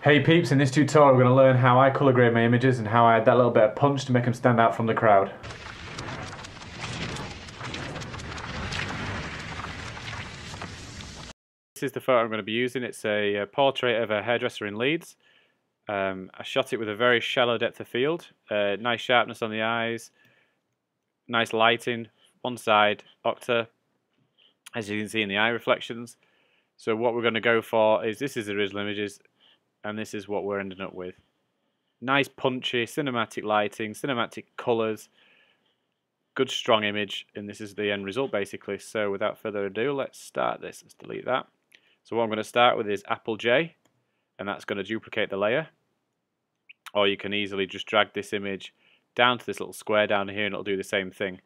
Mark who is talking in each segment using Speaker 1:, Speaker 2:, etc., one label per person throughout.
Speaker 1: Hey peeps, in this tutorial we're going to learn how I colour grade my images and how I add that little bit of punch to make them stand out from the crowd. This is the photo I'm going to be using. It's a portrait of a hairdresser in Leeds. I shot it with a very shallow depth of field, nice sharpness on the eyes, nice lighting, one side, octa, as you can see in the eye reflections. So what we're going to go for is, this is the original images and this is what we're ending up with. Nice punchy, cinematic lighting, cinematic colours, good strong image, and this is the end result basically. So without further ado, let's start this. Let's delete that. So what I'm going to start with is Apple J, and that's going to duplicate the layer. Or you can easily just drag this image down to this little square down here and it'll do the same thing.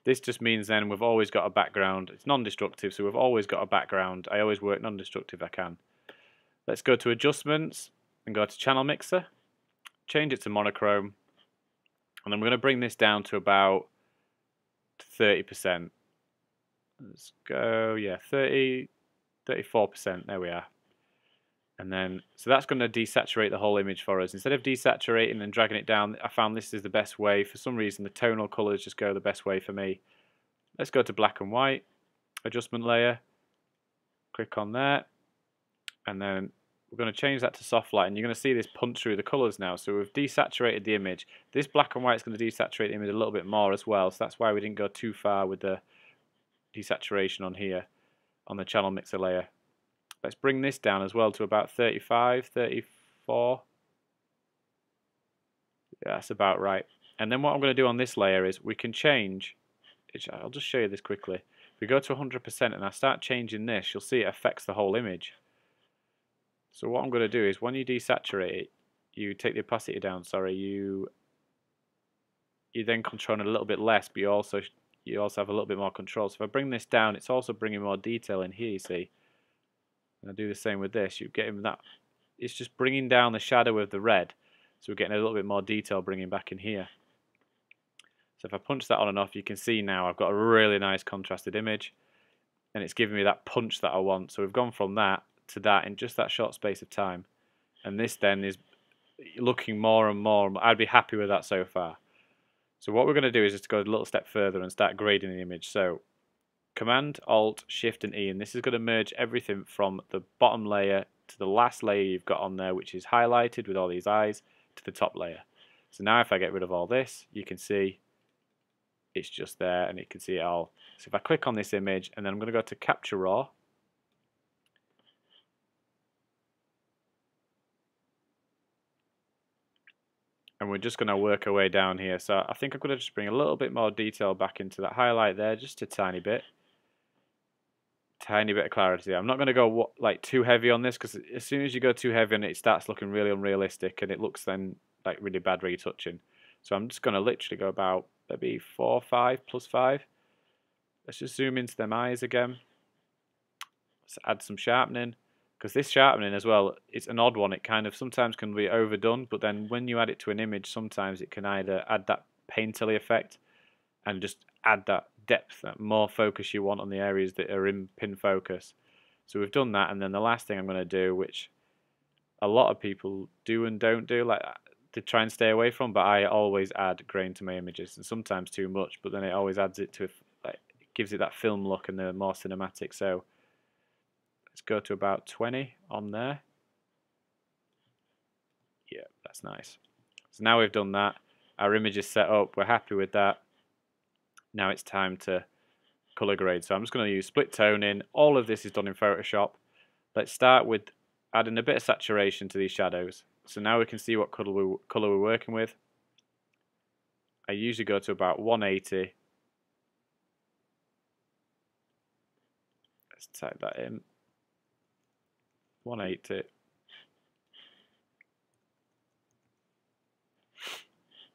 Speaker 1: This just means then we've always got a background. It's non-destructive, so we've always got a background. I always work non-destructive if I can. Let's go to adjustments and go to channel mixer. Change it to monochrome. And then we're going to bring this down to about 30%. Let's go, yeah, 34%. There we are. And then, so that's going to desaturate the whole image for us. Instead of desaturating and dragging it down, I found this is the best way. For some reason, the tonal colors just go the best way for me. Let's go to black and white, adjustment layer, click on there, and then we're going to change that to soft light, and you're going to see this punch through the colors now. So we've desaturated the image. This black and white is going to desaturate the image a little bit more as well, so that's why we didn't go too far with the desaturation on here, on the channel mixer layer. Let's bring this down as well to about 35, 34. Yeah, that's about right. And then what I'm going to do on this layer is we can change, I'll just show you this quickly. If we go to 100% and I start changing this, you'll see it affects the whole image. So what I'm going to do is when you desaturate it, you take the opacity down, sorry, you then control it a little bit less, but you also have a little bit more control. So if I bring this down, it's also bringing more detail in here, you see. And I do the same with this. You get him that. It's just bringing down the shadow of the red, so we're getting a little bit more detail bringing back in here. So if I punch that on and off, you can see now I've got a really nice contrasted image, and it's giving me that punch that I want. So we've gone from that to that in just that short space of time, and this then is looking more and more. I'd be happy with that so far. So what we're going to do is just go a little step further and start grading the image. So Command, Alt, Shift and E, and this is going to merge everything from the bottom layer to the last layer you've got on there, which is highlighted with all these eyes, to the top layer. So now if I get rid of all this, you can see it's just there and you can see it all. So if I click on this image and then I'm going to go to Capture Raw, and we're just going to work our way down here. So I think I'm going to just bring a little bit more detail back into that highlight there, just a tiny bit. Tiny bit of clarity. I'm not going to go like too heavy on this, because as soon as you go too heavy on it, it starts looking really unrealistic and it looks then like really bad retouching. So I'm just going to literally go about maybe 4, 5, plus 5. Let's just zoom into them eyes again. Let's add some sharpening, because this sharpening as well, it's an odd one. It kind of sometimes can be overdone, but then when you add it to an image, sometimes it can either add that painterly effect and just add that depth, that more focus you want on the areas that are in pin focus. So we've done that, and then the last thing I'm going to do, which a lot of people do and don't do, like to try and stay away from, but I always add grain to my images, and sometimes too much, but then it always adds it to, like, it gives it that film look and the more cinematic. So let's go to about 20 on there. Yeah, that's nice. So now we've done that, our image is set up, we're happy with that. Now it's time to color grade. So I'm just going to use split toning. All of this is done in Photoshop. Let's start with adding a bit of saturation to these shadows. So now we can see what color we're working with. I usually go to about 180. Let's type that in. 180.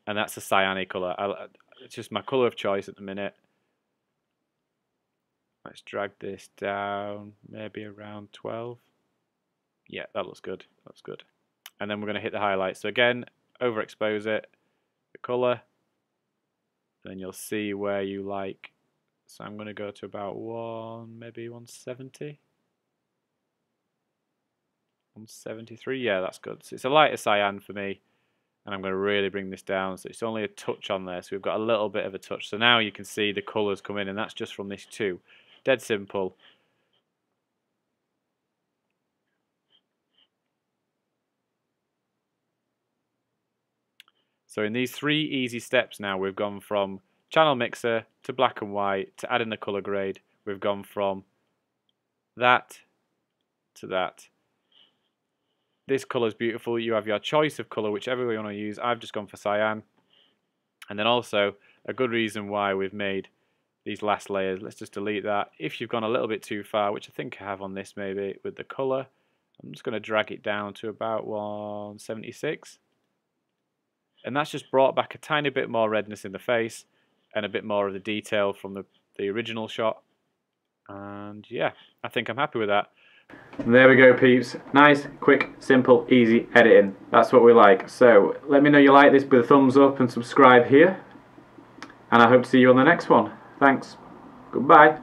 Speaker 1: And that's a cyanic color. It's just my color of choice at the minute. Let's drag this down, maybe around 12. Yeah, that looks good. That's good. And then we're going to hit the highlight. So again, overexpose it, the color. Then you'll see where you like. So I'm going to go to about maybe 170. 173, yeah, that's good. So it's a lighter cyan for me, and I'm going to really bring this down so it's only a touch on there, so we've got a little bit of a touch. So now you can see the colours come in, and that's just from this 2. Dead simple. So in these 3 easy steps now, we've gone from channel mixer to black and white to adding the colour grade. We've gone from that to that. This colour is beautiful. You have your choice of colour, whichever you want to use. I've just gone for cyan. And then also, a good reason why we've made these last layers, let's just delete that. If you've gone a little bit too far, which I think I have on this maybe, with the colour, I'm just going to drag it down to about 176. And that's just brought back a tiny bit more redness in the face and a bit more of the detail from the original shot. And yeah, I think I'm happy with that. There we go, peeps. Nice, quick, simple, easy editing. That's what we like. So let me know you like this with a thumbs up and subscribe here. And I hope to see you on the next one. Thanks. Goodbye.